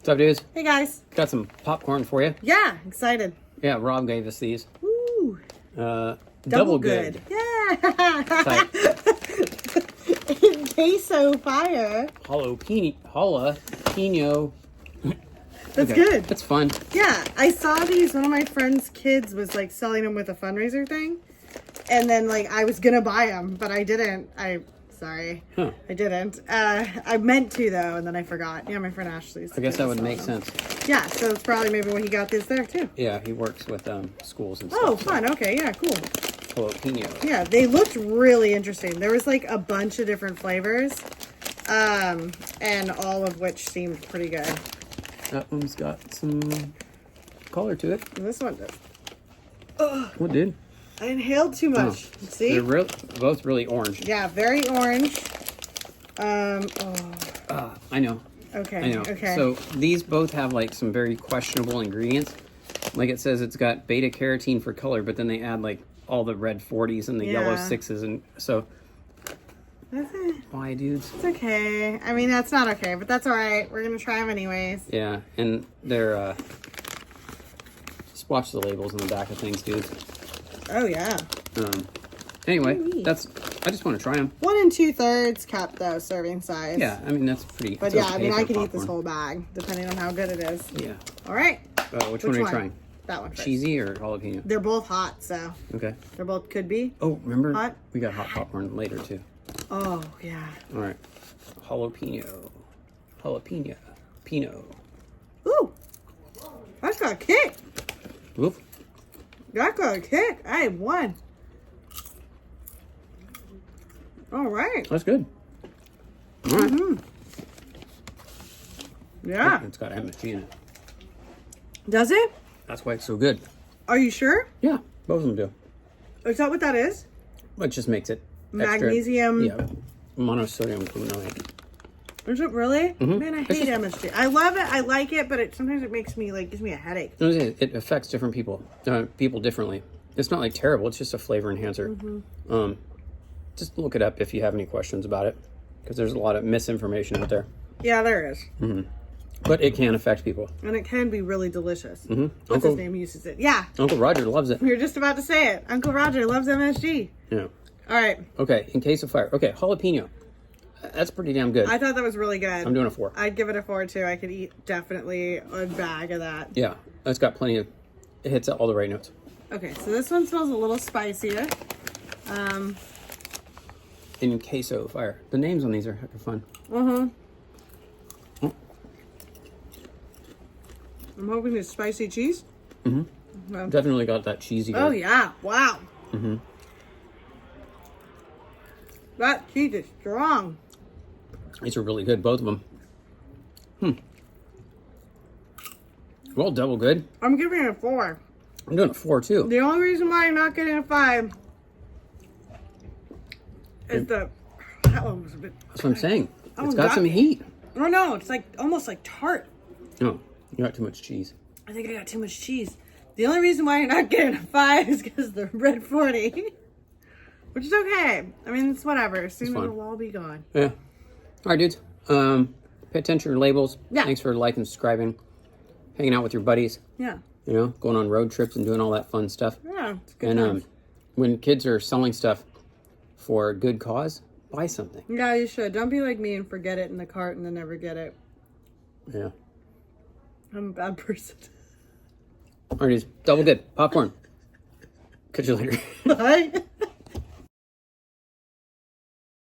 What's up, dudes? Hey, guys. Got some popcorn for you. Yeah, excited. Yeah, Rob gave us these. Woo. Double good. Yeah. Type. In Queso Fire. Holla-Peño. That's good. That's fun. Yeah, I saw these. One of my friend's kids was like selling them with a fundraiser thing. And then like I was going to buy them, but I didn't. Sorry. Huh. I didn't. I meant to though, and then I forgot. Yeah, my friend Ashley's. I guess that would make sense. Yeah, so it's probably maybe when he got this there too. Yeah, he works with schools and stuff. Oh, fun. Okay, yeah, cool. Holla-Peño. Yeah, they looked really interesting. There was like a bunch of different flavors, and all of which seemed pretty good. That one's got some color to it. And this one does. What, dude? I inhaled too much. See? They're both really orange. Yeah, very orange. I know. Okay. I know. Okay. So these both have like some very questionable ingredients. Like it says it's got beta carotene for color, but then they add like all the red 40s and the yellow 6s, and so why, dudes? It's okay. I mean, that's not okay, but that's all right. We're gonna try them anyways. Yeah, and they're just watch the labels on the back of things, dudes. Oh yeah. Anyway, I just want to try them. 1 2/3 cup though, serving size. Yeah, I mean that's pretty. But yeah, I mean I could eat this whole bag depending on how good it is. Yeah. All right. Which one are you trying? That one first. Cheesy or jalapeno? They're both hot, so. Okay. They're both could be. Oh, remember? Hot? We got hot popcorn later too. Oh yeah. All right. Jalapeno. Pinot. Ooh. That's got a kick. Whoop. That got a kick. I had one. All right. That's good. All right. Yeah. It's got MSG in it. Does it? That's why it's so good. Are you sure? Yeah, both of them do. Is that what that is? It just makes it Magnesium. Extra, yeah, monosodium glutamate. Is it really? Mm-hmm. Man, I hate MSG. I love it. I like it, but sometimes it makes me gives me a headache. It affects different people. People differently. It's not like terrible. It's just a flavor enhancer. Just look it up if you have any questions about it, because there's a lot of misinformation out there. Yeah, there is. But it can affect people. And it can be really delicious. What's his name uses it? Yeah. Uncle Roger loves it. We were just about to say it. Uncle Roger loves MSG. Yeah. All right. Okay, In Queso Fire. Okay, jalapeno. That's pretty damn good. I thought that was really good. I'm doing a 4. I'd give it a 4 too. I could eat definitely a bag of that. Yeah, it's got plenty of. It hits all the right notes. Okay, so this one smells a little spicier. In Queso Fire. The names on these are heck of fun. I'm hoping it's spicy cheese. Definitely got that cheesy. Oh yeah! Wow. That cheese is strong. These are really good, both of them. Well, double good. I'm giving it a 4. I'm doing a 4 too. The only reason why I'm not getting a 5 is that one was a bit. That's what I'm saying. That It's one got some me. heat. Oh no! It's almost like tart. No, you got too much cheese. I think I got too much cheese. The only reason why you're not getting a 5 is because the red 40. Which is okay. I mean, it's whatever. Soon it'll all be gone. Yeah. All right, dudes. Pay attention to your labels. Yeah. Thanks for liking, subscribing, hanging out with your buddies. Yeah. You know, going on road trips and doing all that fun stuff. Yeah, it's good And times. when kids are selling stuff for a good cause, buy something. Yeah, you should. Don't be like me and forget it in the cart and then never get it. Yeah. I'm a bad person. All right, dudes. Double good. Popcorn. Catch you later. Bye.